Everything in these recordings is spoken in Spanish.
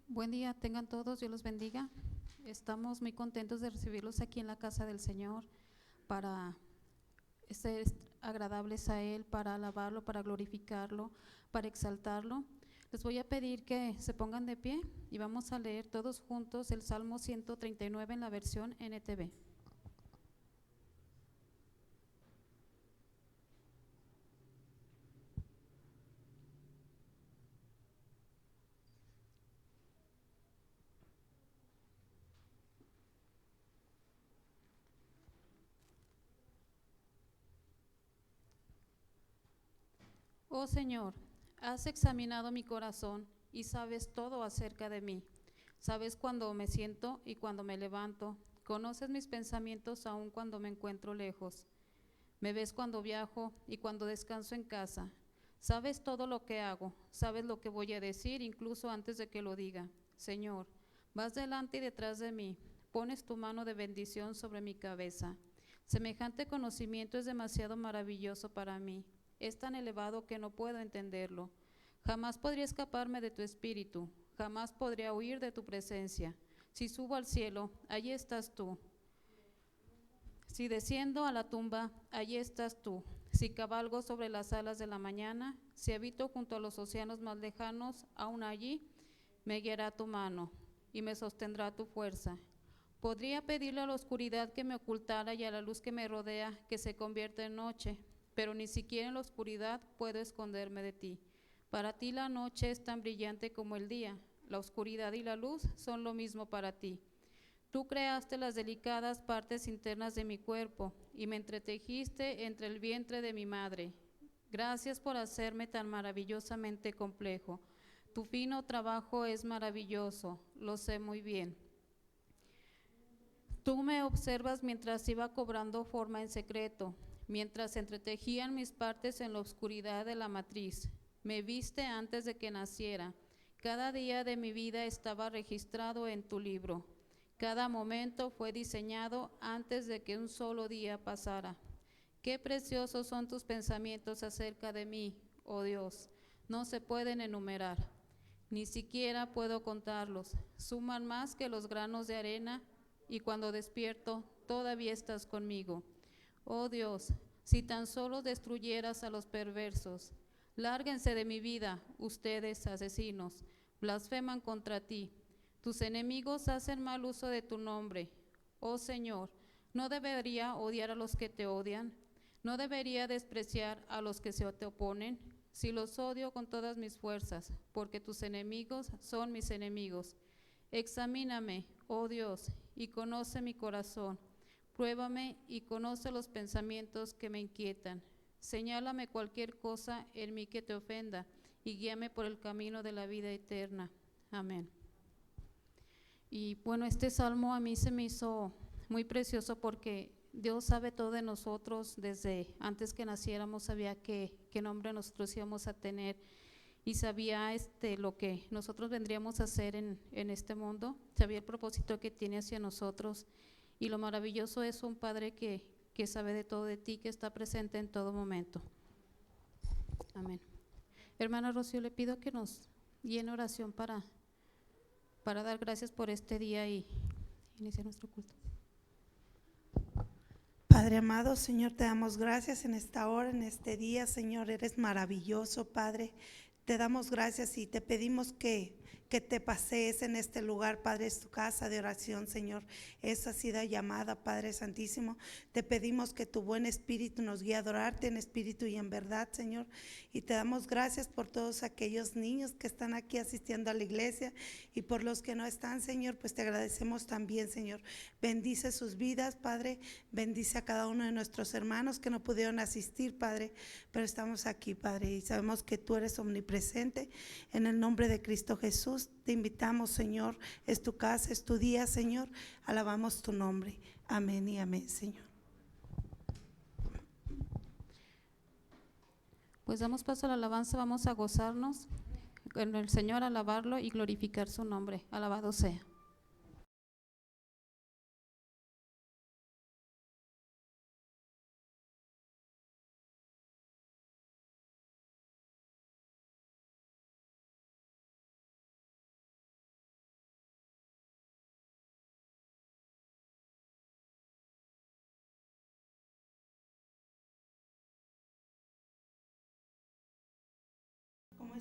Buen día, tengan todos, Dios los bendiga. Estamos muy contentos de recibirlos aquí en la casa del Señor para ser agradables a Él, para alabarlo, para glorificarlo, para exaltarlo. Les voy a pedir que se pongan de pie y vamos a leer todos juntos el Salmo 139 en la versión NTV. Oh Señor, has examinado mi corazón y sabes todo acerca de mí. Sabes cuando me siento y cuando me levanto. Conoces mis pensamientos aun cuando me encuentro lejos. Me ves cuando viajo y cuando descanso en casa. Sabes todo lo que hago, sabes lo que voy a decir incluso antes de que lo diga. Señor, vas delante y detrás de mí, pones tu mano de bendición sobre mi cabeza. Semejante conocimiento es demasiado maravilloso para mí, es tan elevado que no puedo entenderlo. Jamás podría escaparme de tu espíritu, jamás podría huir de tu presencia. Si subo al cielo, allí estás tú. Si desciendo a la tumba, allí estás tú. Si cabalgo sobre las alas de la mañana, si habito junto a los océanos más lejanos, aún allí me guiará tu mano y me sostendrá tu fuerza. Podría pedirle a la oscuridad que me ocultara y a la luz que me rodea que se convierta en noche, pero ni siquiera en la oscuridad puedo esconderme de ti. Para ti la noche es tan brillante como el día, la oscuridad y la luz son lo mismo para ti. Tú creaste las delicadas partes internas de mi cuerpo y me entretejiste entre el vientre de mi madre. Gracias por hacerme tan maravillosamente complejo. Tu fino trabajo es maravilloso, lo sé muy bien. Tú me observas mientras iba cobrando forma en secreto, mientras entretejían mis partes en la oscuridad de la matriz. Me viste antes de que naciera. Cada día de mi vida estaba registrado en tu libro. Cada momento fue diseñado antes de que un solo día pasara. Qué preciosos son tus pensamientos acerca de mí, oh Dios. No se pueden enumerar, ni siquiera puedo contarlos. Suman más que los granos de arena y cuando despierto todavía estás conmigo. Oh Dios, si tan solo destruyeras a los perversos. Lárguense de mi vida, ustedes asesinos, blasfeman contra ti. Tus enemigos hacen mal uso de tu nombre. Oh Señor, ¿no debería odiar a los que te odian? ¿No debería despreciar a los que se te oponen? Si los odio con todas mis fuerzas, porque tus enemigos son mis enemigos. Examíname, oh Dios, y conoce mi corazón. Pruébame y conoce los pensamientos que me inquietan. Señálame cualquier cosa en mí que te ofenda y guíame por el camino de la vida eterna. Amén. Y bueno, este salmo a mí se me hizo muy precioso porque Dios sabe todo de nosotros, desde antes que naciéramos sabía qué nombre nosotros íbamos a tener y sabía lo que nosotros vendríamos a hacer en este mundo, sabía el propósito que tiene hacia nosotros y lo maravilloso es un Padre que sabe de todo de ti, que está presente en todo momento. Amén. Hermana Rocío, le pido que nos guíe en oración para dar gracias por este día y iniciar nuestro culto. Padre amado, Señor, te damos gracias en esta hora, en este día, Señor, eres maravilloso, Padre. Te damos gracias y te pedimos que te pasees en este lugar, Padre, es tu casa de oración, Señor. Esa ha sido llamada, Padre Santísimo. Te pedimos que tu buen espíritu nos guíe a adorarte en espíritu y en verdad, Señor. Y te damos gracias por todos aquellos niños que están aquí asistiendo a la iglesia y por los que no están, Señor, pues te agradecemos también, Señor. Bendice sus vidas, Padre. Bendice a cada uno de nuestros hermanos que no pudieron asistir, Padre, pero estamos aquí, Padre, y sabemos que tú eres omnipresente. En el nombre de Cristo Jesús te invitamos, Señor, es tu casa, es tu día, Señor, alabamos tu nombre. Amén y amén, Señor. Pues damos paso a la alabanza, vamos a gozarnos con el Señor, alabarlo y glorificar su nombre. Alabado sea.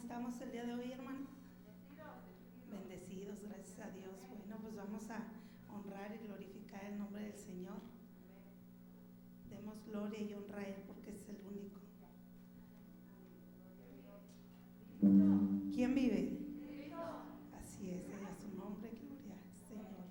estamos el día de hoy, hermano? Bendecidos, gracias a Dios. Bueno, pues vamos a honrar y glorificar el nombre del Señor. Demos gloria y honra a Él porque es el único. ¿Quién vive? Así es, a su nombre, gloria al Señor.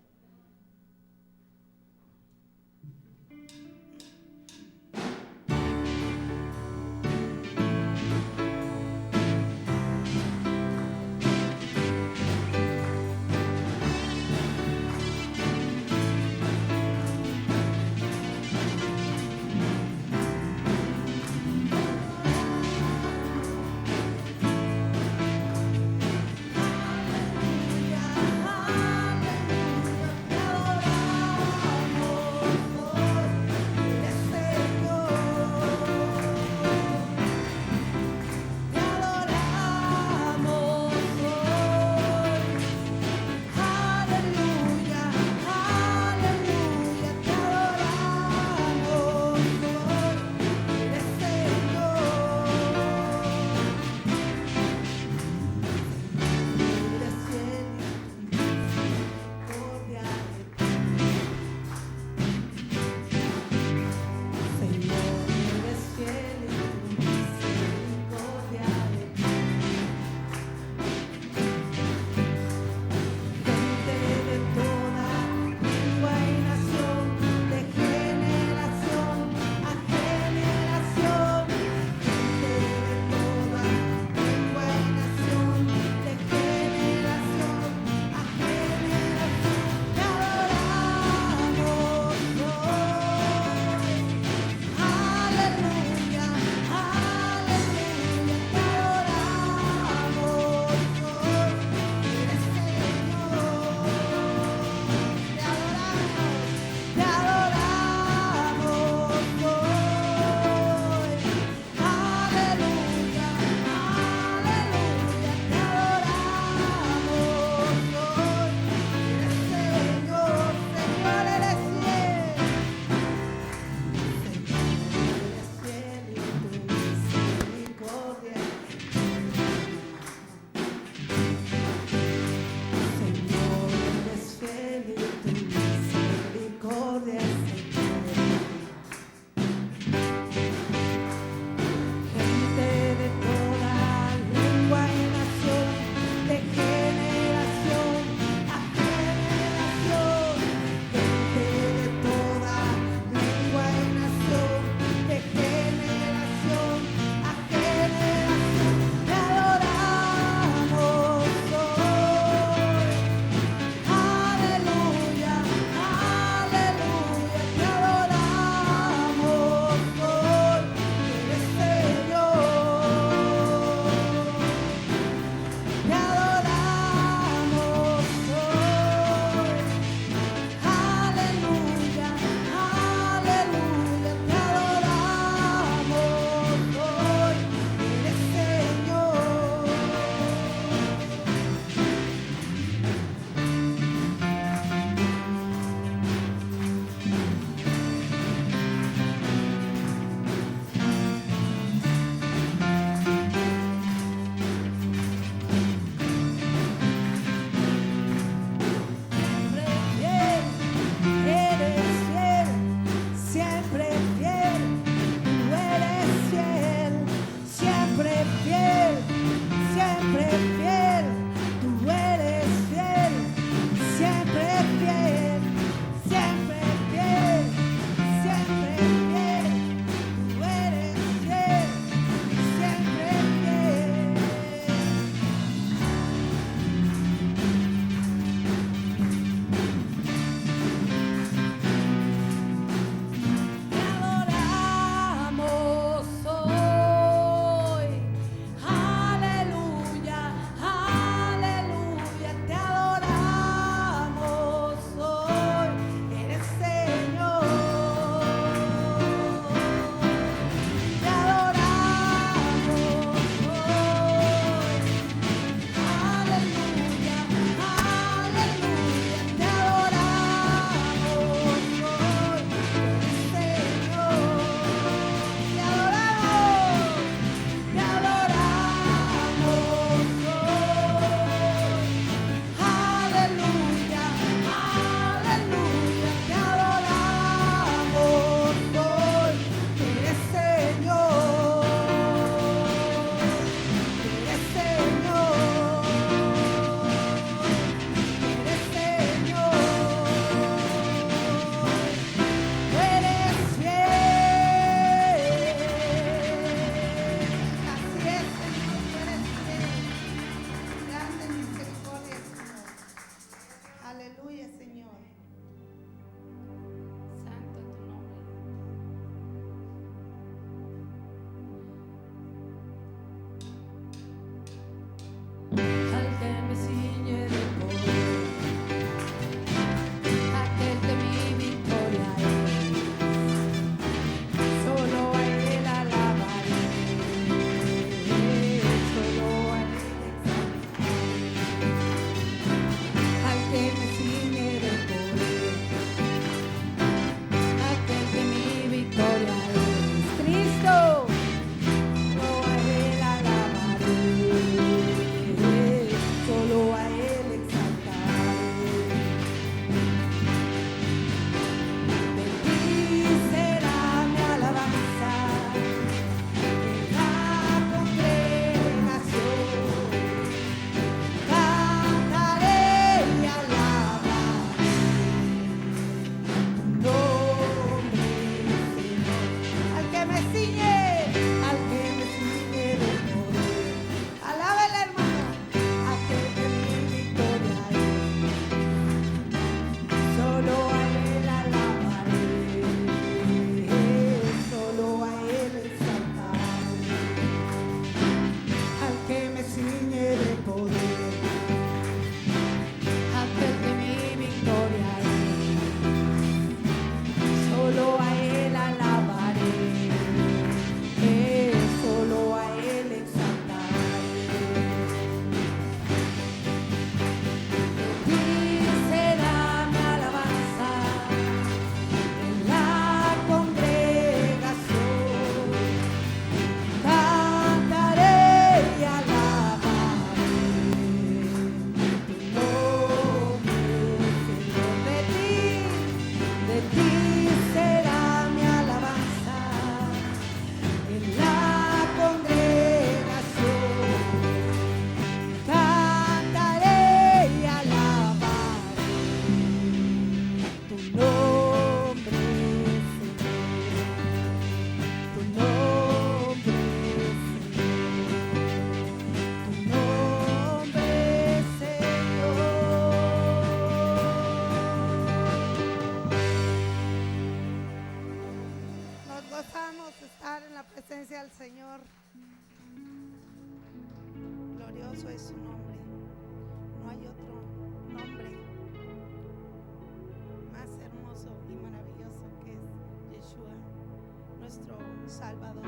Salvador.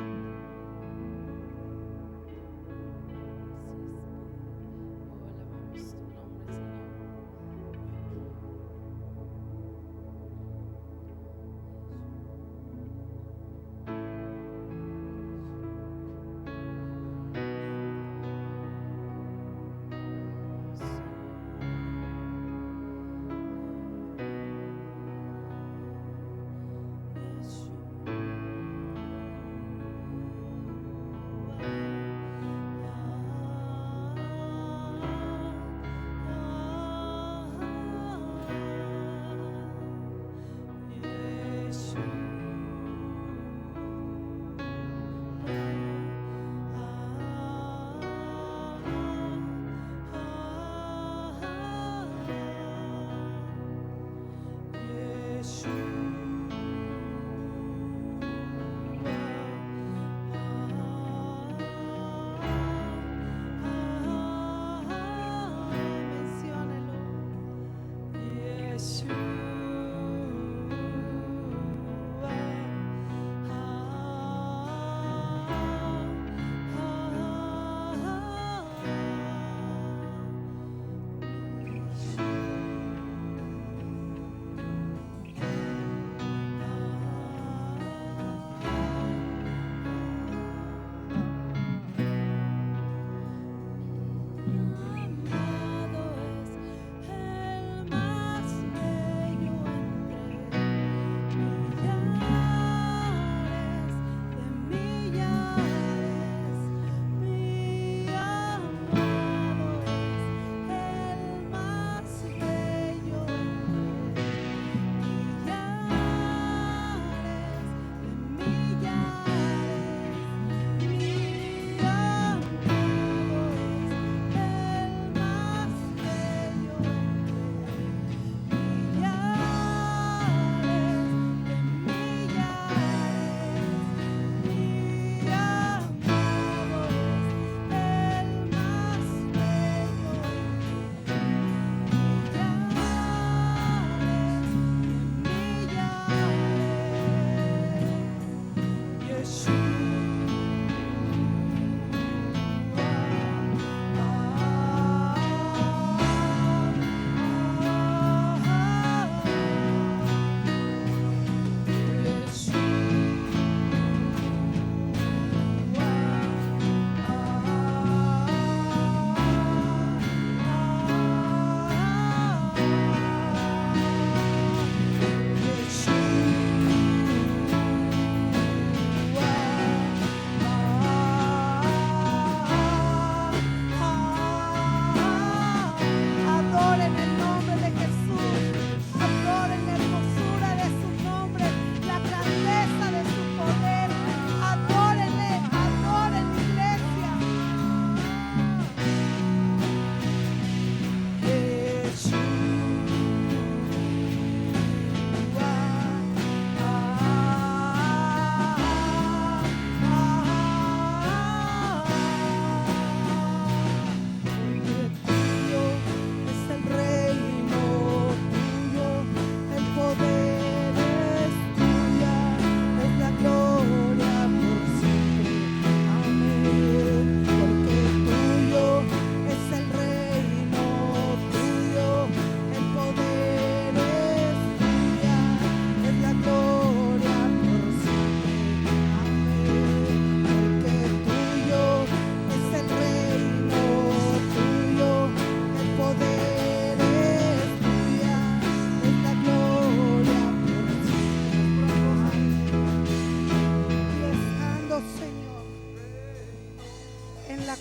Alabamos tu nombre, Señor.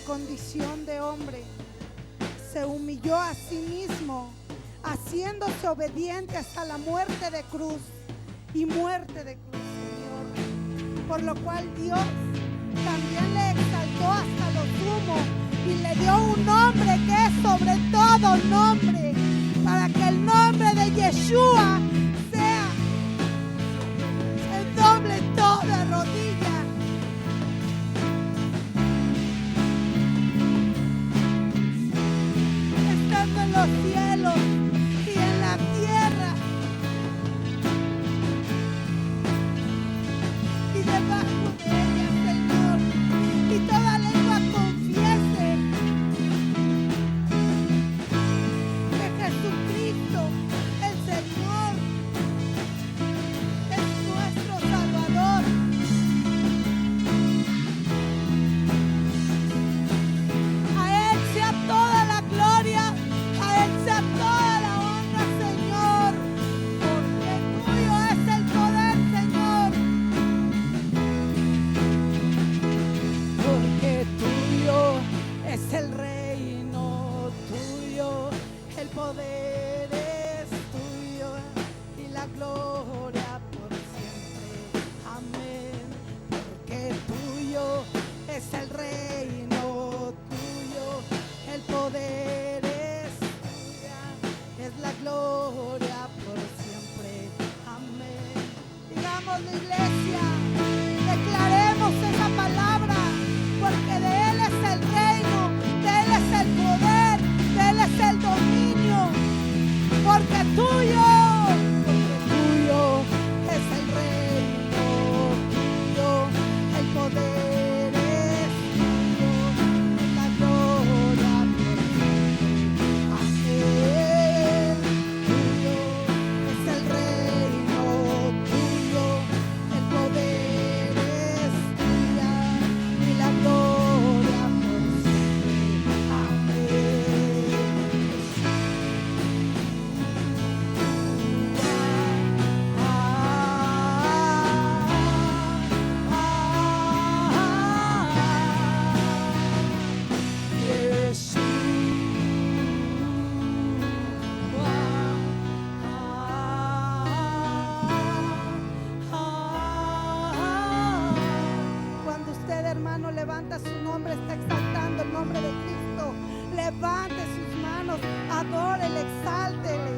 condición de hombre, se humilló a sí mismo, haciéndose obediente hasta la muerte de cruz y muerte de cruz, Señor. Por lo cual Dios también le exaltó hasta lo sumo y le dio un nombre que es sobre todo nombre, para que el nombre de Yeshua sea el doble toda rodilla. Estando en los cielos y en la tierra y debajo de él. poder es tuyo y la gloria por siempre. Amén. Porque tuyo es el reino, tuyo el poder es tuya, es la gloria por siempre. Amén. Digamos la iglesia, declaremos esa palabra, porque de Él es el reino, de Él es el poder, de Él es el dominio, porque tuyo es el reino, tuyo el poder es tuyo, es la gloria por siempre. Amén. Tuyo es el reino, tuyo el poder es tuya y la gloria por siempre. Amén. Cuando usted, hermano, levanta su nombre, está exaltando el nombre de Cristo. Levante sus manos, adórele, exáltele.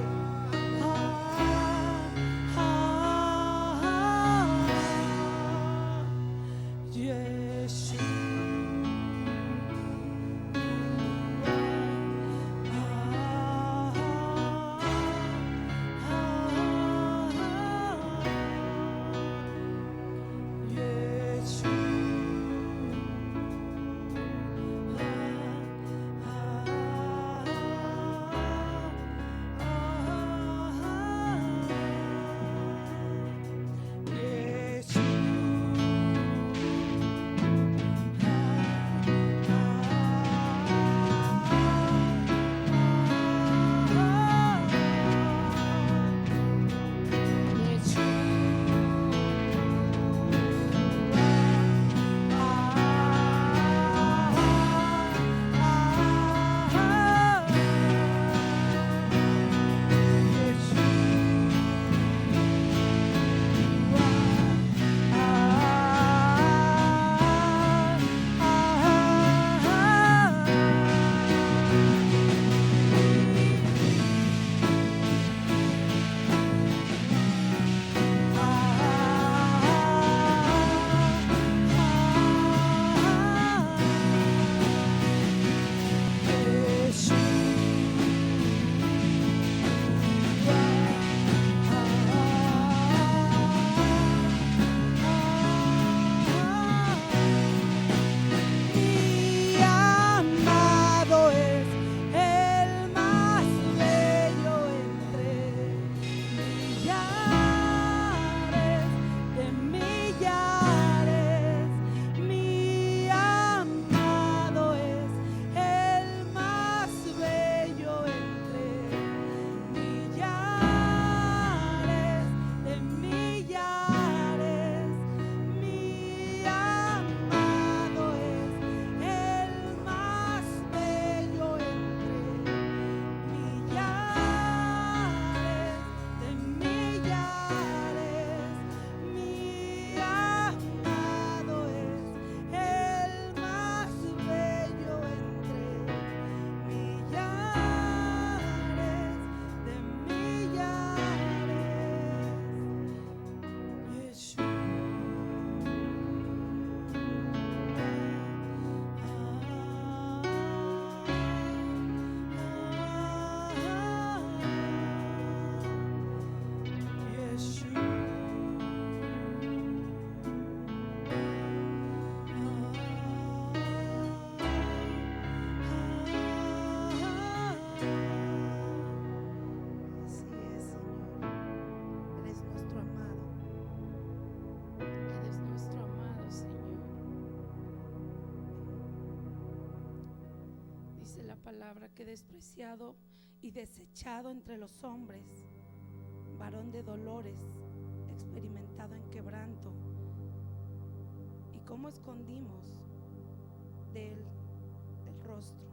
palabra que despreciado y desechado entre los hombres, varón de dolores, experimentado en quebranto. Y cómo escondimos de él el rostro,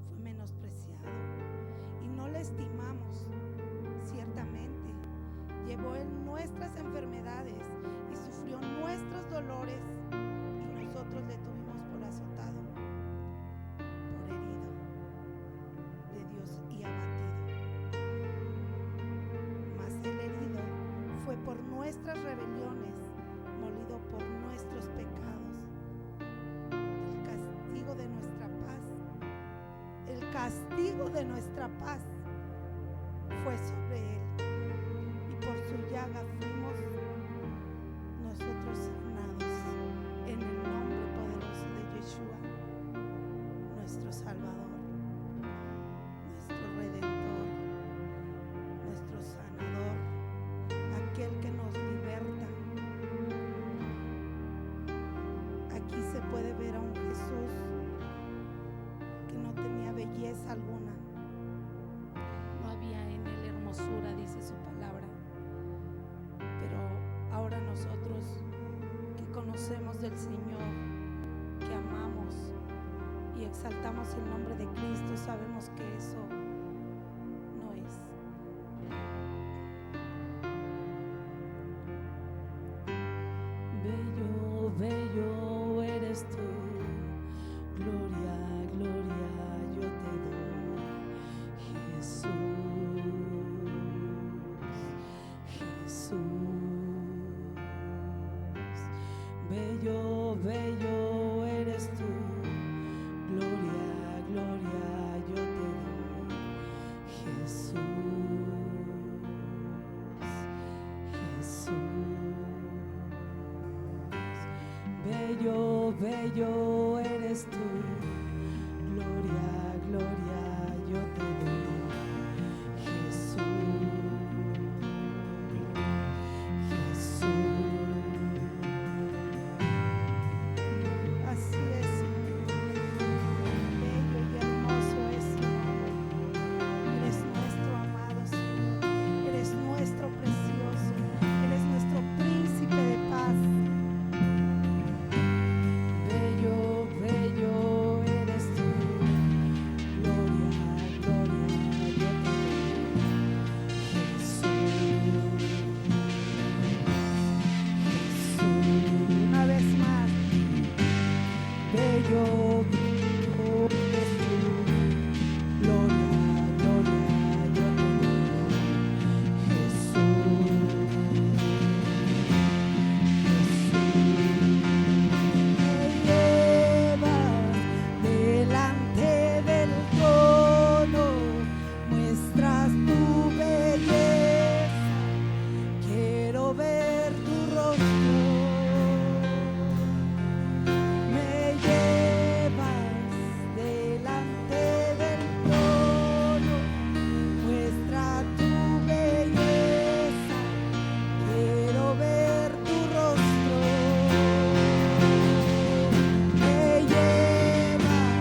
fue menospreciado y no no le estimamos. Ciertamente, llevó Él nuestras enfermedades y sufrió nuestros dolores, y nosotros le tuvimos por azotado, por herido de Dios y abatido. Mas el herido fue por nuestras rebeliones, molido por nuestros pecados. El castigo de nuestra paz fue sobre Él, y por su llaga fuimos nosotros sanados. En el nombre poderoso de Yeshua, nuestro Salvador, nuestro Redentor, nuestro Sanador, aquel que nos liberta. Aquí se puede ver a un Jesús que no tenía belleza alguna, no había en Él hermosura, dice su palabra. Pero ahora nosotros que conocemos del Señor, que amamos y exaltamos el nombre de Cristo, sabemos que eso no es. Bello, bello eres tú, gloria, gloria yo te doy, Jesús, Jesús. Bello, bello eres tú, gloria, gloria yo te doy, Jesús, Jesús. Bello, bello eres tú, gloria, gloria yo te doy, Jesús, Jesús. Así es, bello y hermoso es tu nombre. Eres nuestro amado Señor, eres nuestro precioso, eres nuestro príncipe de paz. Bello, bello eres tú, gloria, gloria yo te doy, Jesús, Jesús. Una vez más, bello, bello eres tú, gloria, gloria yo te doy, Jesús, Jesús. Me llevas delante del trono, muestras tu belleza, quiero ver tu rostro. Me llevas delante del trono, muestra tu belleza, quiero ver tu rostro. Me llevas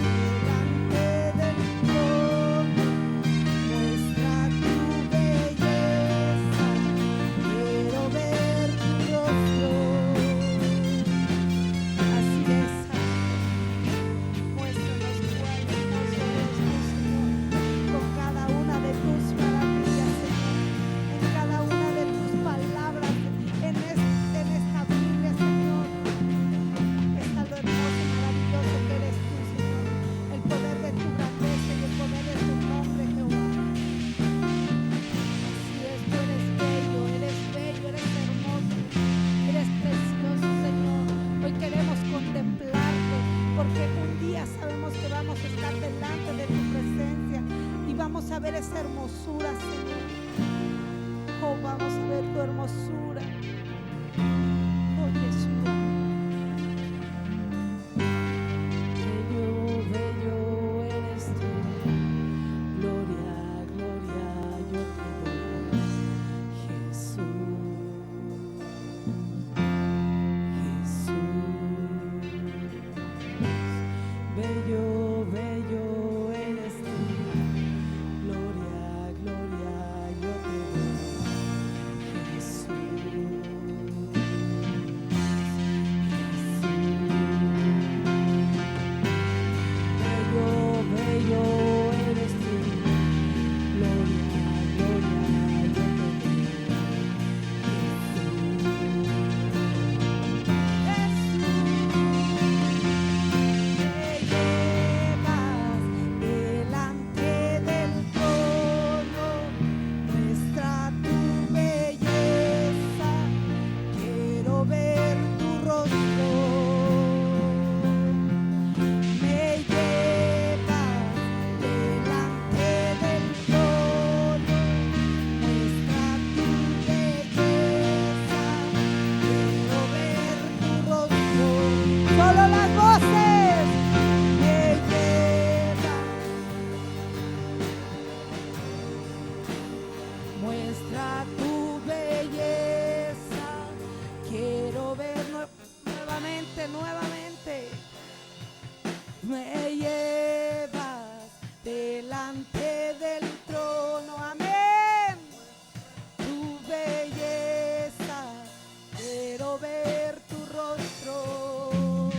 delante del trono, muestra tu belleza, quiero ver tu rostro. Así es, muéstranos cuán hermoso eres tú, Señor, con cada una de tus maravillas, Señor, en cada una de tus palabras, en esta Biblia, Señor. Está lo hermoso y maravilloso que eres tú, Señor, el poder de tu grandeza y el poder de tu nombre, Jehová. Así es, tú eres bello, eres hermoso, eres precioso, Señor. Hoy queremos contemplarte, porque un día sabemos que vamos a estar delante de tu presencia y vamos a ver esa hermosura, Señor. Oh, vamos a ver tu hermosura. Oh, Yeshua. Bello, bello eres tú, gloria, gloria yo te doy, Jesús, Jesús. Bello, bello eres tú, gloria, gloria yo te doy, Jesús, muestra tu belleza. Quiero ver nuevamente. Me llevas delante del trono, amén. Tu belleza, quiero ver tu rostro.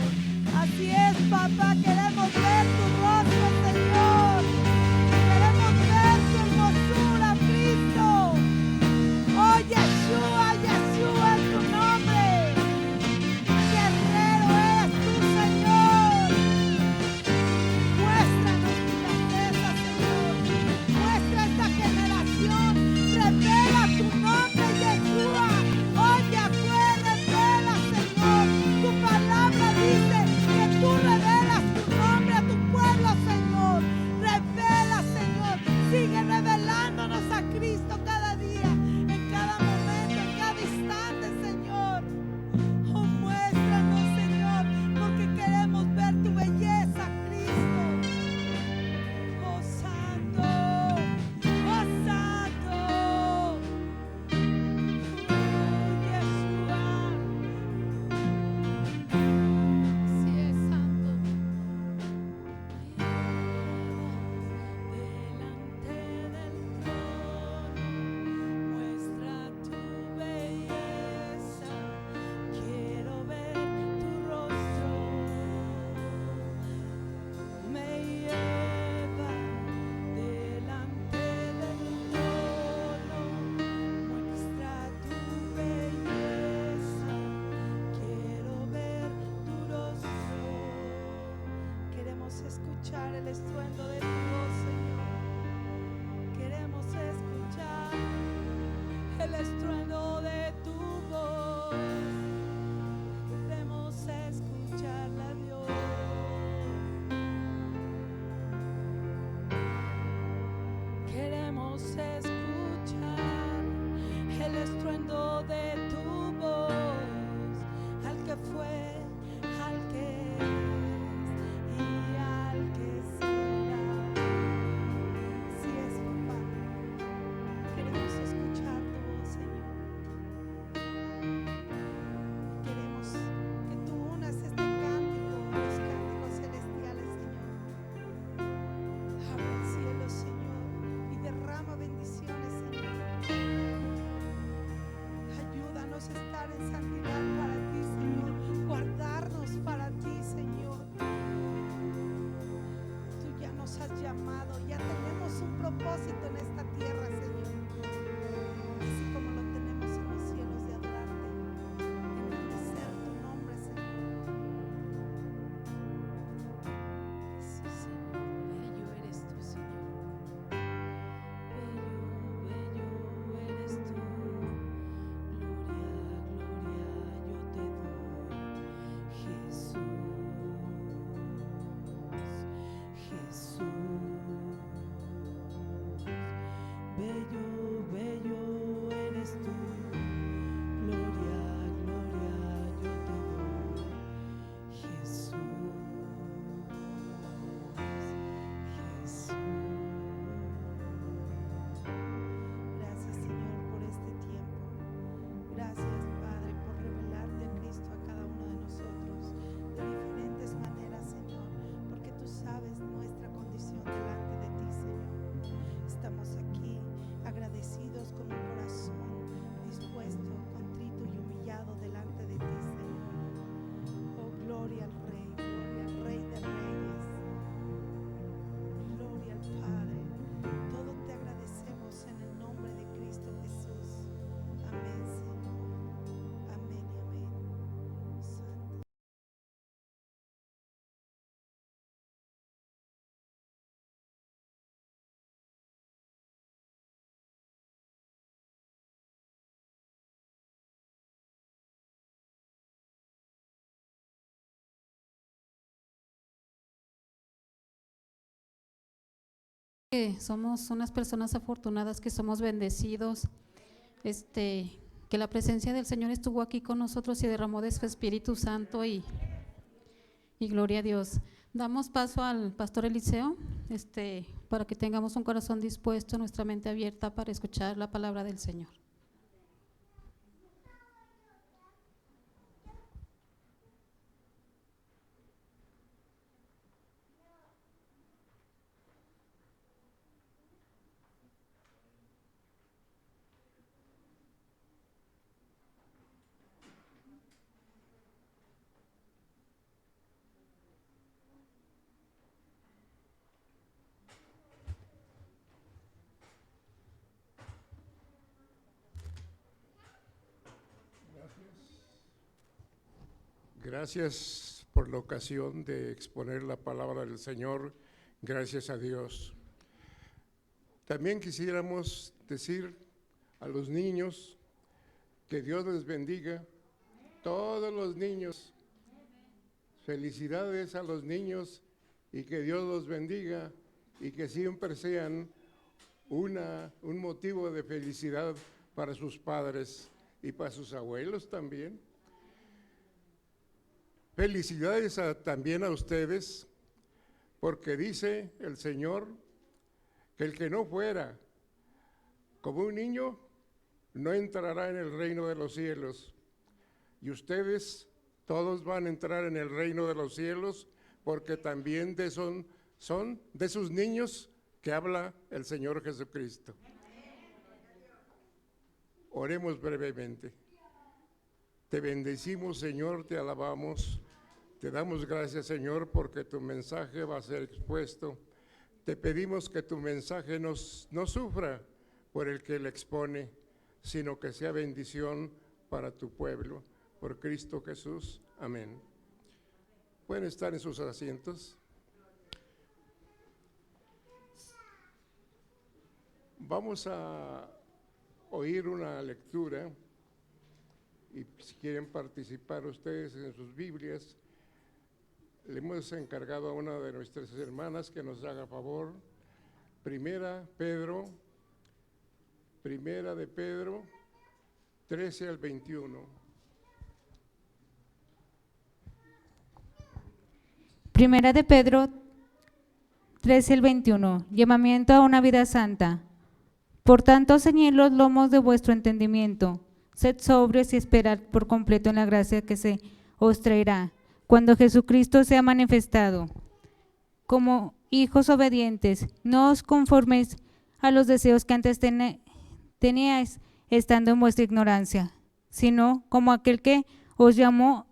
Así es, papá, queremos ver tu rostro, Señor. Queremos ver tu hermosura, Cristo. Oh, Yeshua, Yeshua es tu nombre. Guerrero eres tú, Señor. Muéstranos tu grandeza, Señor. Muestra esta generación. Revela tu nombre, Yeshua. Oh, Yahweh, revela, Señor. Tu palabra dice que tú revelas tu nombre a tu pueblo, Señor. Revela, Señor. Sigue revelándonos a Cristo cada día, en cada momento, en cada instante, Señor. Oh, muéstranos, Señor, porque queremos ver tu belleza, Cristo. Oh, Santo, oh, Santo. Yeshua. Sí es Santo. Delante del trono, muestra tu belleza. Quiero ver tu rostro. Me lleva delante del trono, muestra tu belleza. Quiero ver tu rostro. Queremos escuchar el estruendo de tu voz, Señor. Queremos escuchar el estruendo de tu voz. Queremos escucharla, Dios. Queremos escuchar el estruendo de tu voz, al que fue, al que es y al que será. Así es, papá. Queremos escuchar tu voz, Señor. Queremos que tú unas este cántico a los cánticos celestiales, Señor. Abre el cielo, Señor, y derrama bendiciones, Señor. Ayúdanos a estar en santidad para ti, Señor. Guardarnos para ti, Señor. Tú ya nos has llamado, ya tenemos un propósito en esta tierra, Señor. Así como lo tenemos en los cielos, de adorarte, engrandecer tu nombre, Señor. Sí, Señor, bello eres tú, Señor. Bello, bello eres tú. Gloria, gloria yo te doy, Jesús, Jesús. Bello, bello eres tú. Gloria, gloria yo te doy, Jesús, Jesús. Gracias, Señor, por este tiempo. Gracias, Padre, por revelarte a Cristo a cada uno de nosotros de diferentes maneras, Señor, porque tú sabes nuestra condición delante de ti, Señor. Estamos aquí agradecidos con un corazón dispuesto, contrito y humillado delante de ti, Señor. Oh, gloria al Rey de Reyes. Gloria al Padre. Todo te agradecemos en el nombre de Cristo Jesús. Amén, Señor. Amén y amén. Santo. Que somos unas personas afortunadas, que somos bendecidos, que la presencia del Señor estuvo aquí con nosotros y derramó de su Espíritu Santo y gloria a Dios. Damos paso al pastor Eliseo. para que tengamos un corazón dispuesto, nuestra mente abierta para escuchar la palabra del Señor. Gracias por la ocasión de exponer la palabra del Señor. Gracias a Dios. También quisiéramos decir a los niños que Dios les bendiga. Todos los niños, felicidades a los niños y que Dios los bendiga y que siempre sean un motivo de felicidad para sus padres y para sus abuelos también. Felicidades también a ustedes, porque dice el Señor que el que no fuera como un niño no entrará en el reino de los cielos. Y ustedes todos van a entrar en el reino de los cielos, porque también son de esos niños que habla el Señor Jesucristo. Oremos brevemente. Te bendecimos, Señor, te alabamos, te damos gracias, Señor, porque tu mensaje va a ser expuesto. Te pedimos que tu mensaje no sufra por el que le expone, sino que sea bendición para tu pueblo. Por Cristo Jesús. Amén. Pueden estar en sus asientos. Vamos a oír una lectura. Y si quieren participar ustedes en sus Biblias, le hemos encargado a una de nuestras hermanas que nos haga favor. Primera de Pedro 13 al 21. Primera de Pedro 13 al 21. Llamamiento a una vida santa. Por tanto, ceñid los lomos de vuestro entendimiento. Sed sobrios y esperad por completo en la gracia que se os traerá, cuando Jesucristo sea manifestado. Como hijos obedientes, no os conforméis a los deseos que antes teníais, estando en vuestra ignorancia, sino como aquel que os llamó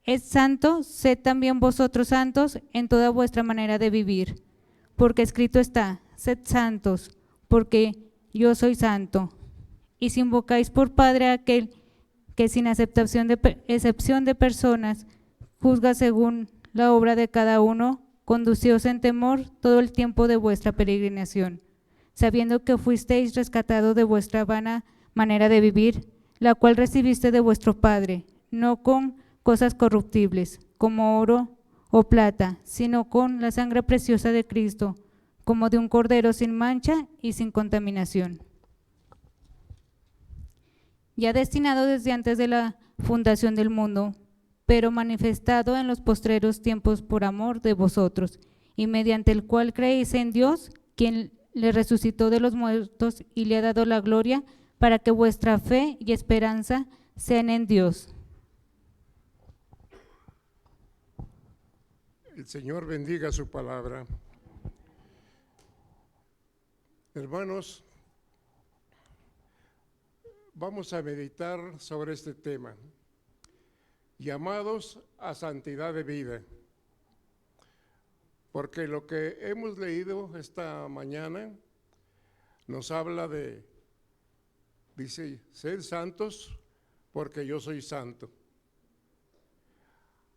es santo, sed también vosotros santos en toda vuestra manera de vivir. Porque escrito está, sed santos, porque yo soy santo. Y si invocáis por Padre a aquel que sin excepción de personas juzga según la obra de cada uno, conducíos en temor todo el tiempo de vuestra peregrinación, sabiendo que fuisteis rescatados de vuestra vana manera de vivir, la cual recibiste de vuestro Padre, no con cosas corruptibles, como oro o plata, sino con la sangre preciosa de Cristo, como de un cordero sin mancha y sin contaminación. Ya destinado desde antes de la fundación del mundo, pero manifestado en los postreros tiempos por amor de vosotros, y mediante el cual creéis en Dios, quien le resucitó de los muertos y le ha dado la gloria, para que vuestra fe y esperanza sean en Dios. El Señor bendiga su palabra. Hermanos, vamos a meditar sobre este tema, llamados a santidad de vida, porque lo que hemos leído esta mañana nos habla dice, sed santos porque yo soy santo.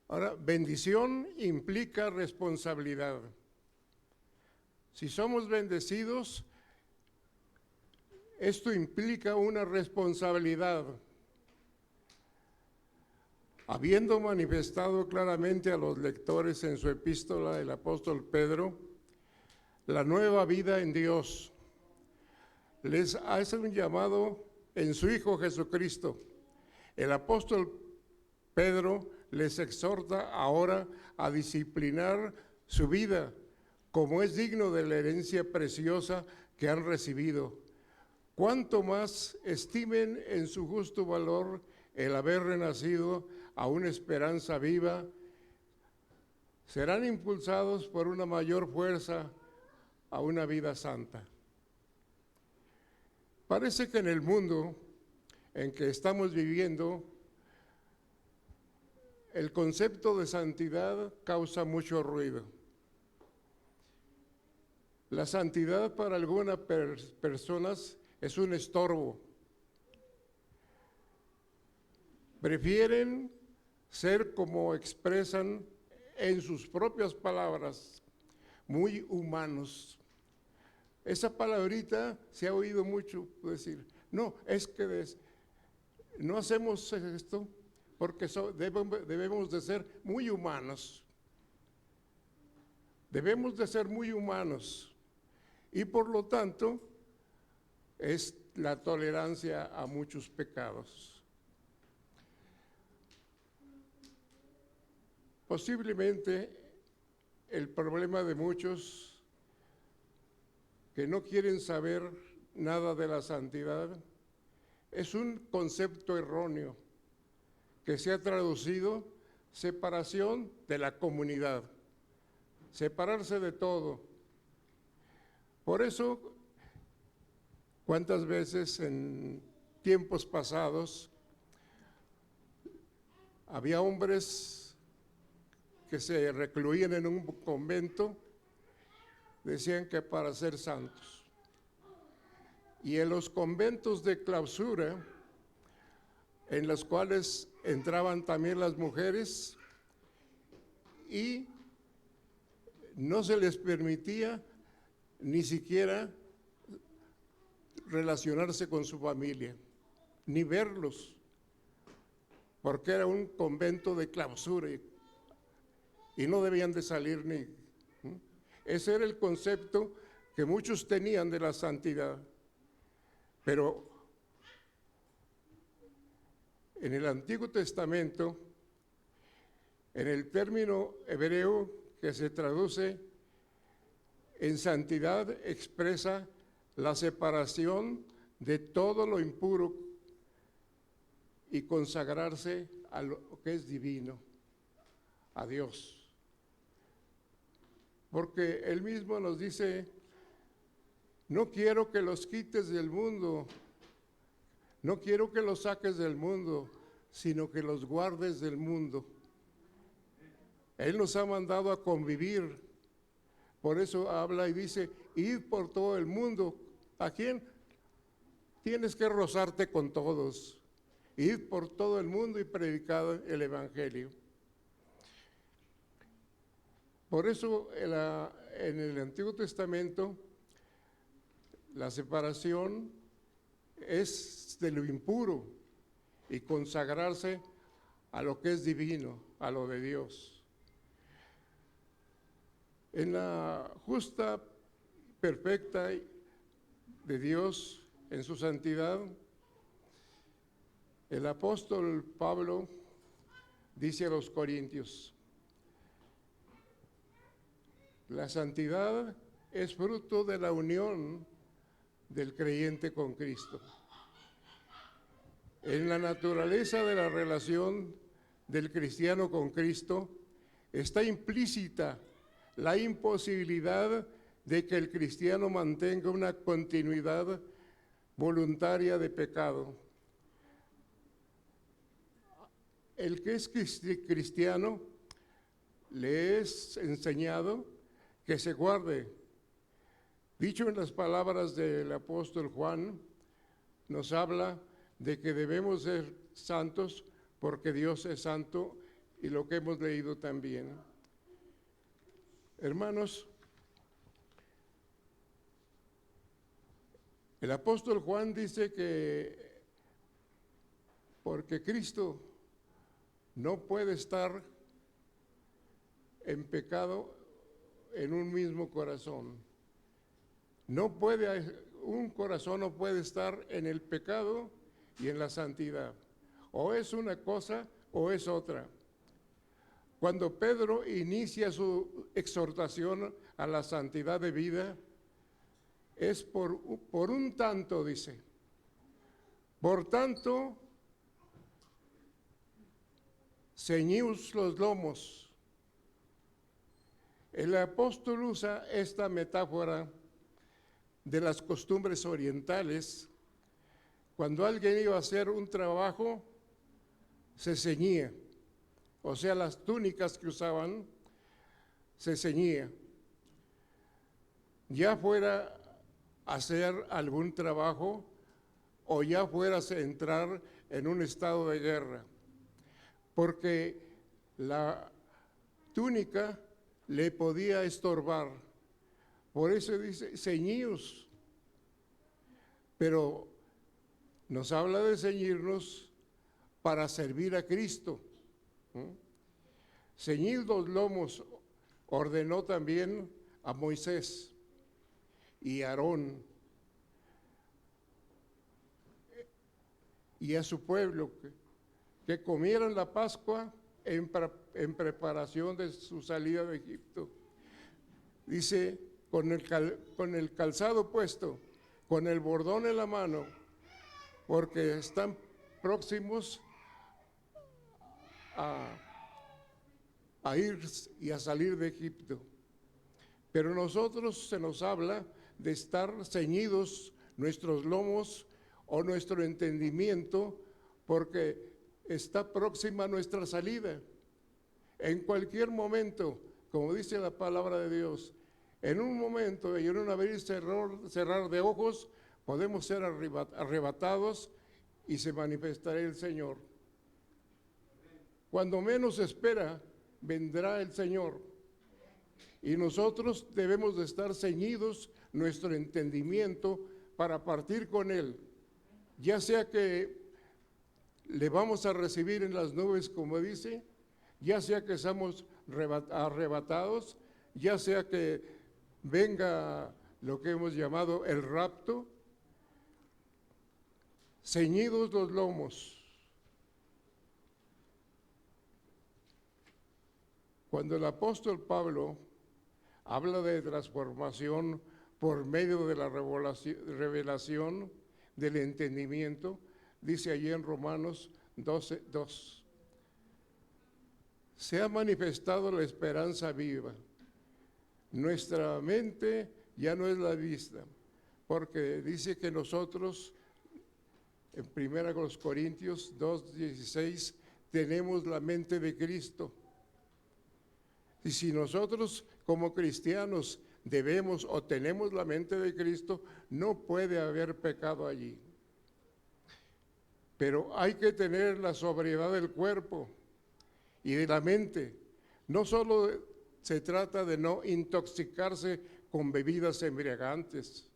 Ahora, bendición implica responsabilidad. Si somos bendecidos, esto implica una responsabilidad. Habiendo manifestado claramente a los lectores en su epístola el apóstol Pedro la nueva vida en Dios, les hace un llamado en su Hijo Jesucristo. El apóstol Pedro les exhorta ahora a disciplinar su vida como es digno de la herencia preciosa que han recibido. Cuánto más estimen en su justo valor el haber renacido a una esperanza viva, serán impulsados por una mayor fuerza a una vida santa. Parece que en el mundo en que estamos viviendo, el concepto de santidad causa mucho ruido. La santidad para algunas personas es un estorbo. Prefieren ser, como expresan en sus propias palabras, muy humanos. Esa palabrita se ha oído mucho decir, no, es que no hacemos esto porque debemos de ser muy humanos. Debemos de ser muy humanos y por lo tanto es la tolerancia a muchos pecados. Posiblemente el problema de muchos que no quieren saber nada de la santidad es un concepto erróneo que se ha traducido separación de la comunidad, separarse de todo. Por eso, ¿cuántas veces en tiempos pasados había hombres que se recluían en un convento? Decían que para ser santos. Y en los conventos de clausura, en los cuales entraban también las mujeres, y no se les permitía ni siquiera relacionarse con su familia, ni verlos, porque era un convento de clausura y no debían de salir ni... Ese era el concepto que muchos tenían de la santidad. Pero en el Antiguo Testamento, en el término hebreo que se traduce en santidad, expresa la separación de todo lo impuro y consagrarse a lo que es divino, a Dios. Porque Él mismo nos dice, no quiero que los quites del mundo, no quiero que los saques del mundo, sino que los guardes del mundo. Él nos ha mandado a convivir, por eso habla y dice, id por todo el mundo. ¿A quién? Tienes que rozarte con todos, id por todo el mundo y predicad el Evangelio. Por eso en el Antiguo Testamento la separación es de lo impuro y consagrarse a lo que es divino, a lo de Dios. En la justa, perfecta de Dios, en su santidad, el apóstol Pablo dice a los Corintios, la santidad es fruto de la unión del creyente con Cristo. En la naturaleza de la relación del cristiano con Cristo está implícita la imposibilidad de que el cristiano mantenga una continuidad voluntaria de pecado. El que es cristiano le es enseñado que se guarde. Dicho en las palabras del apóstol Juan, nos habla de que debemos ser santos porque Dios es santo y lo que hemos leído también. Hermanos, el apóstol Juan dice que porque Cristo no puede estar en pecado en un mismo corazón. Un corazón no puede estar en el pecado y en la santidad. O es una cosa o es otra. Cuando Pedro inicia su exhortación a la santidad de vida, es por un tanto, dice. Por tanto, ceñíos los lomos. El apóstol usa esta metáfora de las costumbres orientales. Cuando alguien iba a hacer un trabajo, se ceñía. O sea, las túnicas que usaban, se ceñía. Ya fuera a hacer algún trabajo o ya fueras a entrar en un estado de guerra. Porque la túnica le podía estorbar. Por eso dice, ceñíos. Pero nos habla de ceñirnos para servir a Cristo. Ceñid los lomos ordenó también a Moisés y a Aarón y a su pueblo que comieran la Pascua en preparación de su salida de Egipto. Dice, con el calzado puesto, con el bordón en la mano, porque están próximos a ir y a salir de Egipto. Pero nosotros se nos habla de estar ceñidos nuestros lomos o nuestro entendimiento, porque está próxima nuestra salida. En cualquier momento, como dice la palabra de Dios, en un momento y en un abrir y cerrar de ojos, podemos ser arrebatados y se manifestará el Señor. Cuando menos espera, vendrá el Señor. Y nosotros debemos de estar ceñidos nuestro entendimiento para partir con Él. Ya sea que le vamos a recibir en las nubes, como dice, ya sea que seamos arrebatados, ya sea que venga lo que hemos llamado el rapto, ceñidos los lomos. Cuando el apóstol Pablo habla de transformación por medio de la revelación del entendimiento, dice allí en Romanos 12:2, se ha manifestado la esperanza viva. Nuestra mente ya no es la vista, porque dice que nosotros, en 1 Corintios 2:16, tenemos la mente de Cristo. Y si nosotros como cristianos debemos o tenemos la mente de Cristo, no puede haber pecado allí. Pero hay que tener la sobriedad del cuerpo y de la mente. No solo se trata de no intoxicarse con bebidas embriagantes,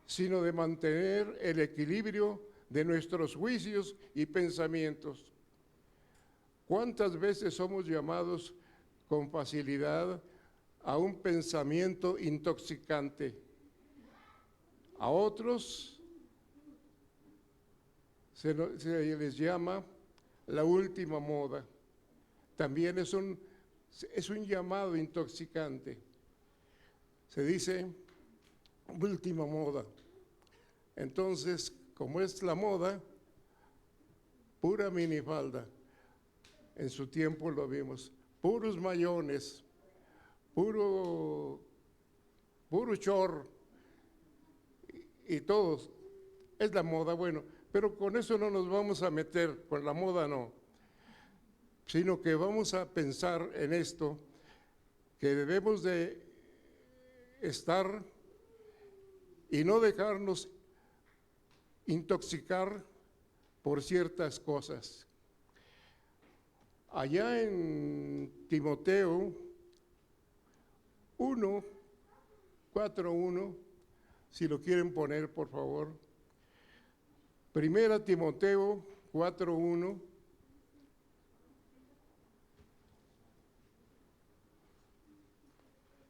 sino de mantener el equilibrio de nuestros juicios y pensamientos. ¿Cuántas veces somos llamados con facilidad a un pensamiento intoxicante? A otros se les llama la última moda. También es un llamado intoxicante. Se dice última moda. Entonces, como es la moda, pura minifalda. En su tiempo lo vimos. Puros mayones, puro short y todos. Es la moda, bueno, pero con eso no nos vamos a meter, con la moda no, sino que vamos a pensar en esto, que debemos de estar y no dejarnos intoxicar por ciertas cosas. Allá en Timoteo 4:1, si lo quieren poner, por favor. Primera Timoteo 4:1.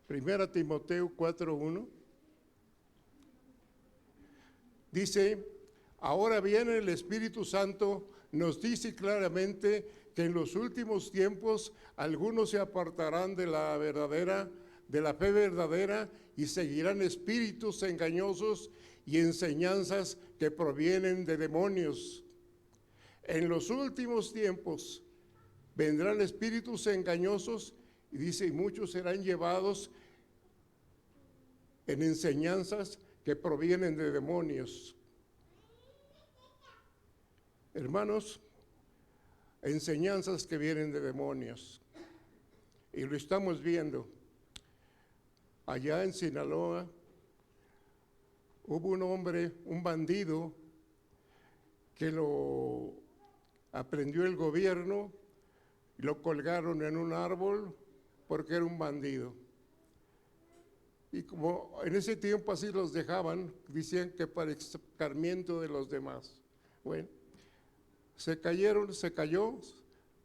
Primera Timoteo 4:1. Dice, ahora bien el Espíritu Santo nos dice claramente que en los últimos tiempos algunos se apartarán de la fe verdadera y seguirán espíritus engañosos y enseñanzas que provienen de demonios. En los últimos tiempos vendrán espíritus engañosos, y dice, y muchos serán llevados en enseñanzas que provienen de demonios. Hermanos, enseñanzas que vienen de demonios. Y lo estamos viendo. Allá en Sinaloa hubo un hombre, un bandido, que lo aprendió el gobierno y lo colgaron en un árbol porque era un bandido. Y como en ese tiempo así los dejaban, decían que para escarmiento de los demás. Bueno,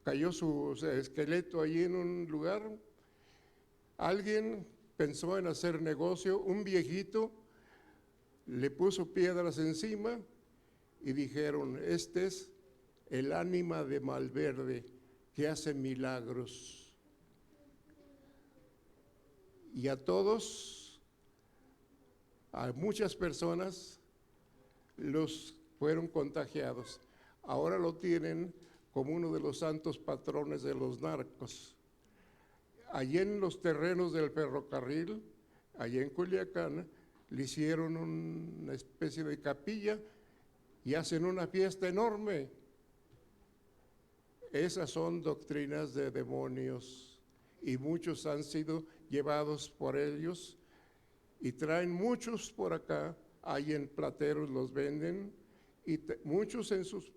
cayó su esqueleto allí en un lugar. Alguien pensó en hacer negocio, un viejito le puso piedras encima y dijeron, este es el ánima de Malverde que hace milagros. Y a todos, a muchas personas, los fueron contagiados. Ahora lo tienen como uno de los santos patrones de los narcos. Allí en los terrenos del ferrocarril, allí en Culiacán, le hicieron una especie de capilla y hacen una fiesta enorme. Esas son doctrinas de demonios y muchos han sido llevados por ellos y traen muchos por acá, ahí en plateros los venden y muchos en sus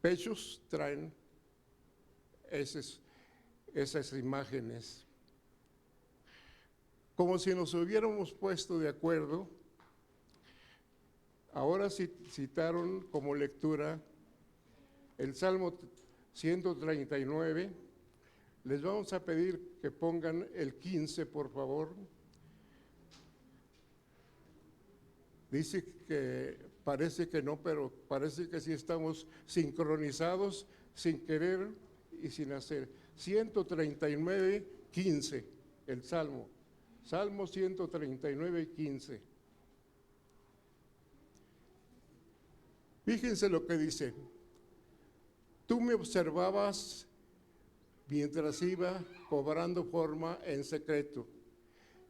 pechos traen esas imágenes. Como si nos hubiéramos puesto de acuerdo, ahora citaron como lectura el Salmo 139, les vamos a pedir que pongan el 15, por favor. Dice que parece que no, pero parece que sí estamos sincronizados, sin querer y sin hacer. 139, 15, el Salmo. Salmo 139, 15. Fíjense lo que dice. Tú me observabas mientras iba cobrando forma en secreto,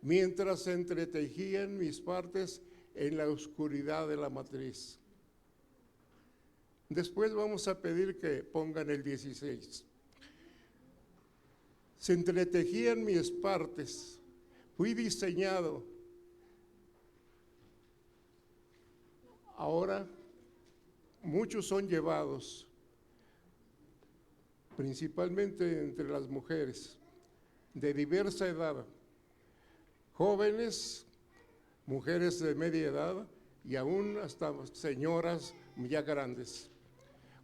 mientras se entretejían mis partes en la oscuridad de la matriz. Después vamos a pedir que pongan el 16. Se entretejían mis partes, fui diseñado. Ahora muchos son llevados, principalmente entre las mujeres, de diversa edad, jóvenes, mujeres de media edad y aún hasta señoras ya grandes.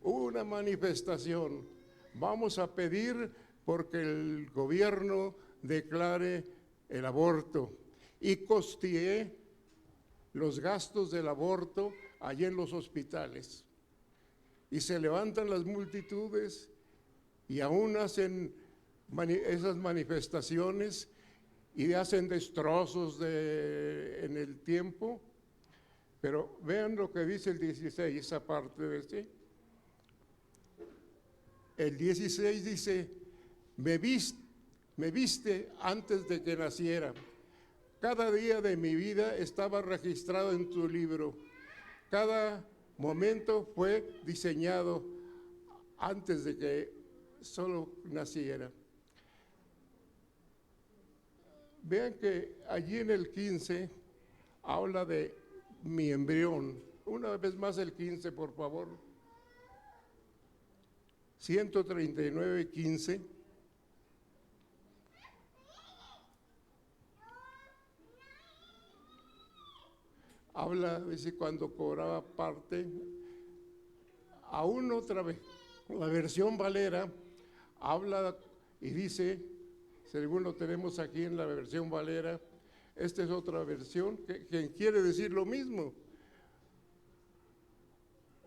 Una manifestación, vamos a pedir porque el gobierno declare el aborto y costeé los gastos del aborto allí en los hospitales. Y se levantan las multitudes y aún hacen esas manifestaciones y hacen destrozos en el tiempo. Pero vean lo que dice el 16, aparte de este. El 16 dice, me viste antes de que naciera. Cada día de mi vida estaba registrado en tu libro. Cada momento fue diseñado antes de que solo naciera. Vean que allí en el 15 habla de mi embrión. Una vez más el 15, por favor. 139, 15. Habla, dice, cuando cobraba parte, aún otra vez, la versión Valera habla y dice, según lo tenemos aquí en la versión Valera, esta es otra versión que quiere decir lo mismo.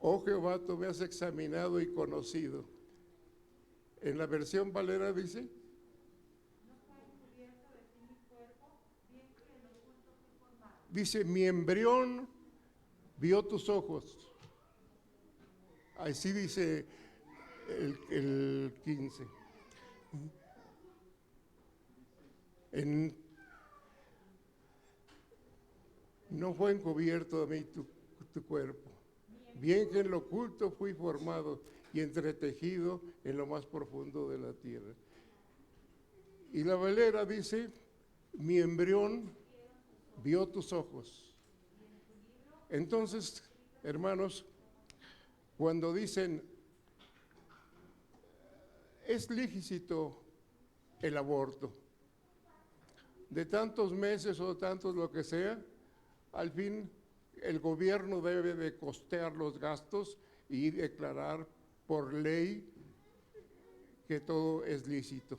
Oh Jehová, tú me has examinado y conocido. En la versión Valera dice, dice, mi embrión vio tus ojos. Así dice el 15. No fue encubierto a mí tu cuerpo. Bien que en lo oculto fui formado y entretejido en lo más profundo de la tierra. Y la Valera dice, mi embrión vio tus ojos. Entonces, hermanos, cuando dicen, es lícito el aborto, de tantos meses o tantos lo que sea, al fin el gobierno debe de costear los gastos y declarar por ley que todo es lícito.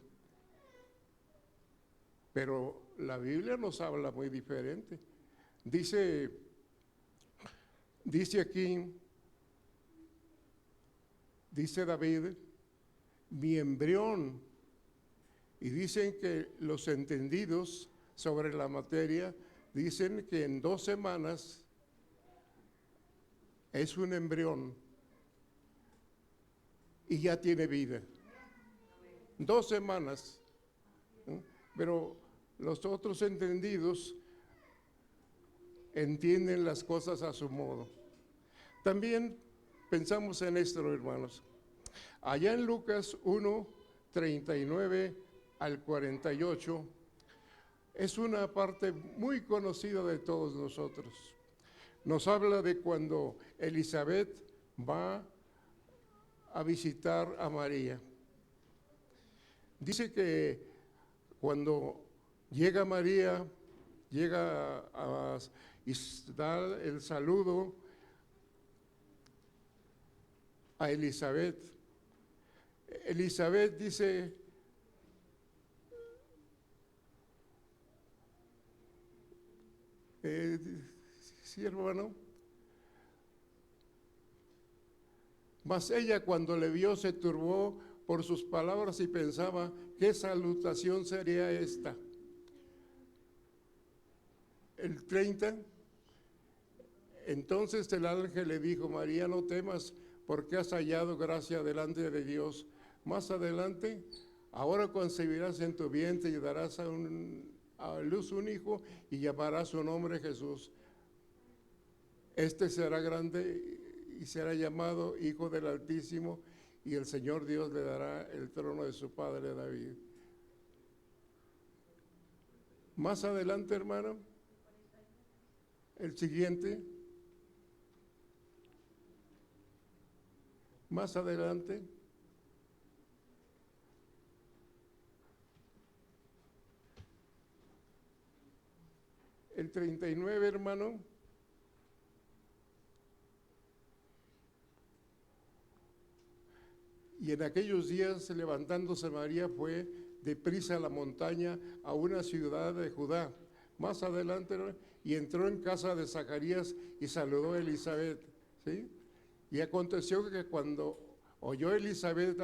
Pero la Biblia nos habla muy diferente. Dice aquí, dice David, mi embrión, y dicen que los entendidos sobre la materia dicen que en 2 semanas es un embrión y ya tiene vida. 2 semanas. Pero los otros entendidos entienden las cosas a su modo. También pensamos en esto, hermanos. Allá en Lucas 1, 39 al 48, es una parte muy conocida de todos nosotros. Nos habla de cuando Elizabeth va a visitar a María. Dice que cuando llega María, llega y da el saludo a Elizabeth. Elizabeth dice, sí, hermano, mas ella cuando le vio se turbó por sus palabras y pensaba, ¿qué salutación sería esta? El 30, entonces el ángel le dijo, María, no temas, porque has hallado gracia delante de Dios. Más adelante, ahora concebirás en tu vientre y darás a luz un hijo y llamarás su nombre Jesús. Este será grande y será llamado Hijo del Altísimo, y el Señor Dios le dará el trono de su padre David. Más adelante, hermano, el siguiente. Más adelante. El 39, hermano. Y en aquellos días, levantándose María, fue deprisa a la montaña, a una ciudad de Judá. Más adelante, y entró en casa de Zacarías y saludó a Elizabeth. ¿Sí? Y aconteció que cuando oyó Elizabeth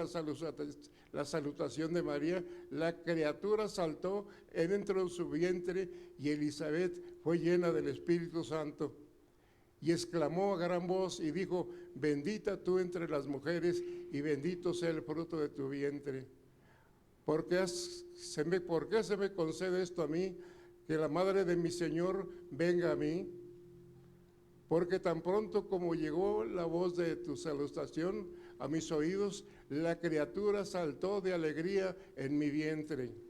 la salutación de María, la criatura saltó dentro de su vientre, y Elizabeth fue llena del Espíritu Santo. Y exclamó a gran voz y dijo, bendita tú entre las mujeres y bendito sea el fruto de tu vientre. ¿Por qué se me concede esto a mí, que la madre de mi Señor venga a mí? Porque tan pronto como llegó la voz de tu salutación a mis oídos, la criatura saltó de alegría en mi vientre.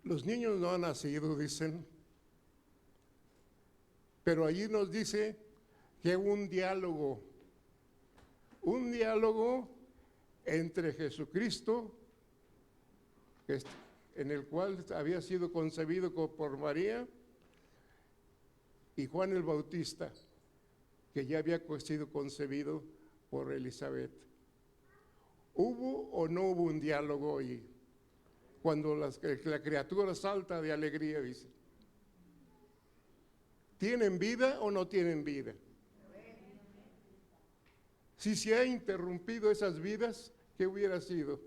Los niños no han nacido, dicen, pero allí nos dice que un diálogo entre Jesucristo, en el cual había sido concebido por María, y Juan el Bautista, que ya había sido concebido por Elizabeth. ¿Hubo o no hubo un diálogo allí? Cuando la criatura salta de alegría, dice. ¿Tienen vida o no tienen vida? Si se ha interrumpido esas vidas, ¿qué hubiera sido?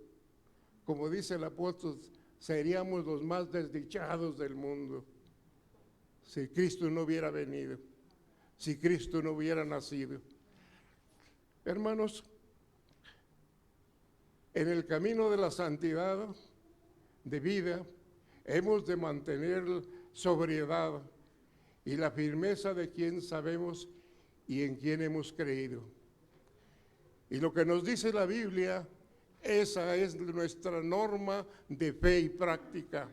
Como dice el apóstol, seríamos los más desdichados del mundo si Cristo no hubiera venido, si Cristo no hubiera nacido. Hermanos, en el camino de la santidad de vida, hemos de mantener sobriedad y la firmeza de quien sabemos y en quien hemos creído. Y lo que nos dice la Biblia, esa es nuestra norma de fe y práctica.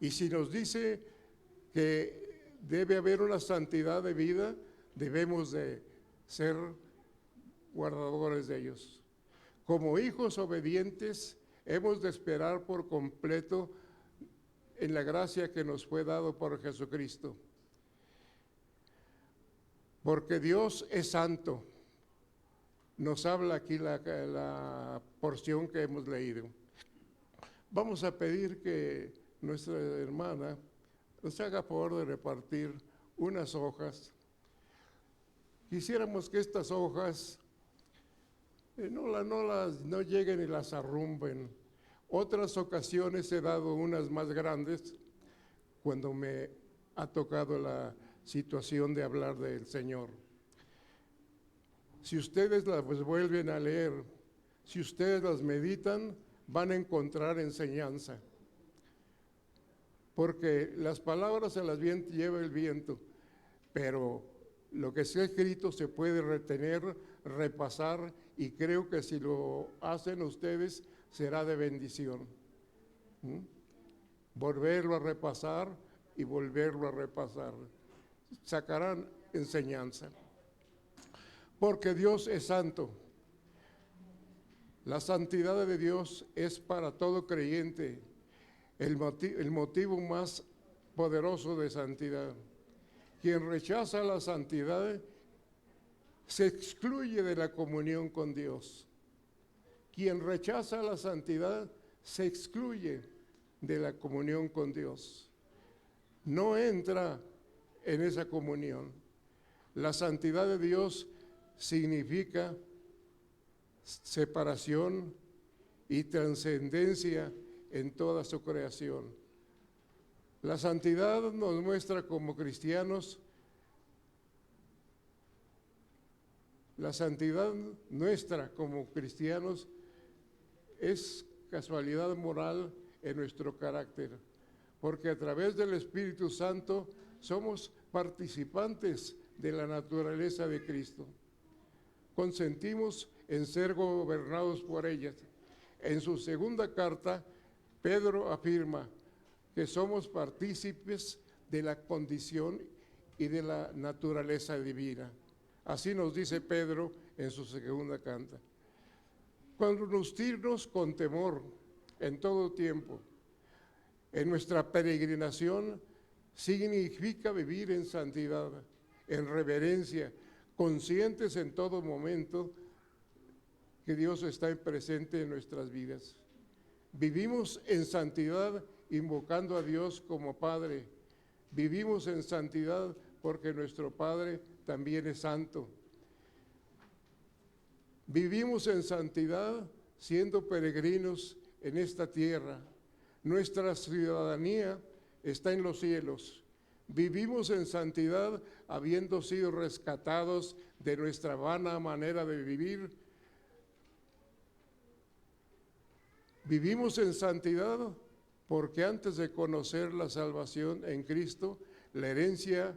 Y si nos dice que debe haber una santidad de vida, debemos de ser guardadores de ellos. Como hijos obedientes, hemos de esperar por completo en la gracia que nos fue dado por Jesucristo. Porque Dios es santo. Nos habla aquí la porción que hemos leído. Vamos a pedir que nuestra hermana nos haga favor de repartir unas hojas. Quisiéramos que estas hojas no lleguen y las arrumben. Otras ocasiones he dado unas más grandes cuando me ha tocado la situación de hablar del Señor. Si ustedes las vuelven a leer, si ustedes las meditan, van a encontrar enseñanza. Porque las palabras se las lleva el viento, pero lo que está escrito se puede retener, repasar, y creo que si lo hacen ustedes será de bendición. Volverlo a repasar y volverlo a repasar. Sacarán enseñanza. Porque Dios es santo. La santidad de Dios es para todo creyente el motivo más poderoso de santidad. Quien rechaza la santidad se excluye de la comunión con Dios. Quien rechaza la santidad se excluye de la comunión con Dios. No entra en esa comunión. La santidad de Dios significa separación y trascendencia en toda su creación. La santidad nos muestra como cristianos, la santidad nuestra como cristianos es casualidad moral en nuestro carácter, porque a través del Espíritu Santo somos participantes de la naturaleza de Cristo. Consentimos en ser gobernados por ellas. En su segunda carta, Pedro afirma que somos partícipes de la condición y de la naturaleza divina. Así nos dice Pedro en su segunda carta. Conducirnos con temor en todo tiempo. En nuestra peregrinación significa vivir en santidad, en reverencia, conscientes en todo momento que Dios está presente en nuestras vidas. Vivimos en santidad invocando a Dios como Padre. Vivimos en santidad porque nuestro Padre también es santo. Vivimos en santidad siendo peregrinos en esta tierra. Nuestra ciudadanía está en los cielos. Vivimos en santidad habiendo sido rescatados de nuestra vana manera de vivir. Vivimos en santidad porque antes de conocer la salvación en Cristo, la herencia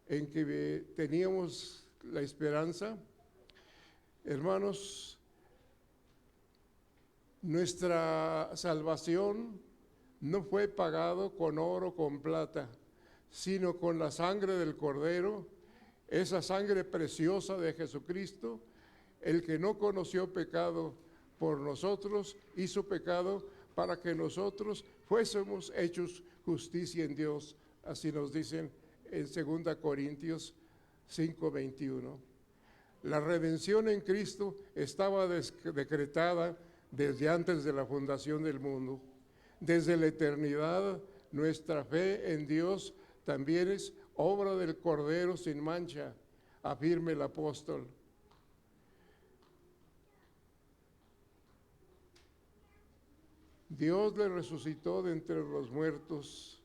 en que teníamos la esperanza, hermanos, nuestra salvación no fue pagado con oro, con plata, sino con la sangre del Cordero, esa sangre preciosa de Jesucristo, el que no conoció pecado por nosotros, hizo pecado para que nosotros fuésemos hechos justicia en Dios, así nos dicen en 2 Corintios 5:21. La redención en Cristo estaba decretada desde antes de la fundación del mundo. Desde la eternidad, nuestra fe en Dios también es obra del Cordero sin mancha, afirma el apóstol. Dios le resucitó de entre los muertos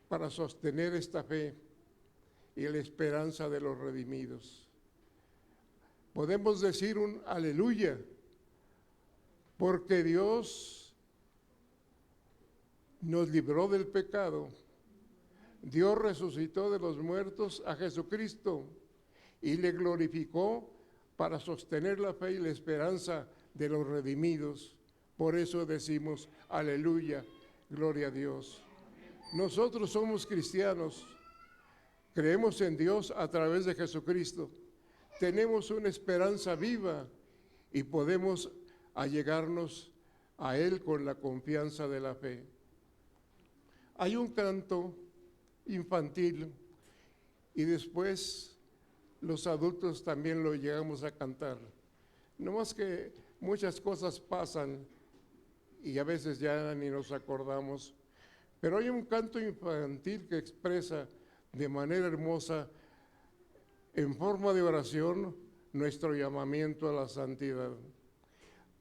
para sostener esta fe y la esperanza de los redimidos. Podemos decir un aleluya, porque Dios nos libró del pecado. Dios resucitó de los muertos a Jesucristo y le glorificó para sostener la fe y la esperanza de los redimidos. Por eso decimos aleluya, gloria a Dios. Nosotros somos cristianos, creemos en Dios a través de Jesucristo. Tenemos una esperanza viva y podemos allegarnos a Él con la confianza de la fe. Hay un canto infantil y después los adultos también lo llegamos a cantar. No más que muchas cosas pasan y a veces ya ni nos acordamos, pero hay un canto infantil que expresa de manera hermosa, en forma de oración, nuestro llamamiento a la santidad.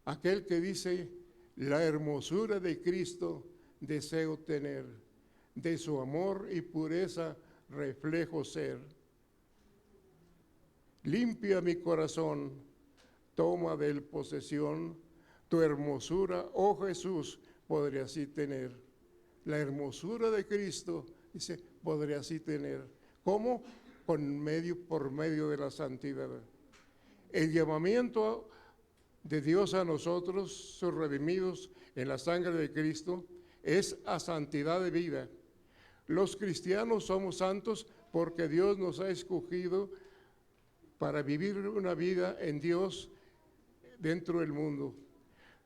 Aquel que dice: la hermosura de Cristo deseo tener, de su amor y pureza reflejo ser. Limpia mi corazón, toma de él posesión, tu hermosura, oh Jesús, podré así tener. La hermosura de Cristo, dice, podré así tener. ¿Cómo? Por medio de la santidad. El llamamiento de Dios a nosotros, sus redimidos en la sangre de Cristo, es a santidad de vida. Los cristianos somos santos porque Dios nos ha escogido para vivir una vida en Dios dentro del mundo.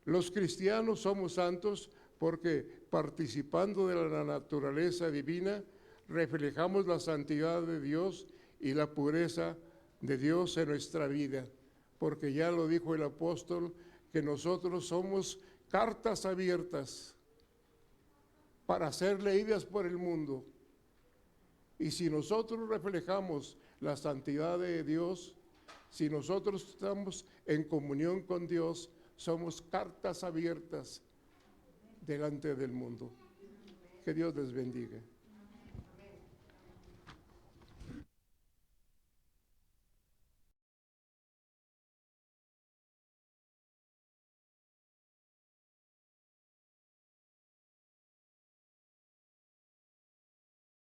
Los cristianos somos santos porque participando de la naturaleza divina, reflejamos la santidad de Dios y la pureza de Dios en nuestra vida, porque ya lo dijo el apóstol, que nosotros somos cartas abiertas para ser leídas por el mundo. Y si nosotros reflejamos la santidad de Dios, si nosotros estamos en comunión con Dios, somos cartas abiertas delante del mundo. Que Dios les bendiga.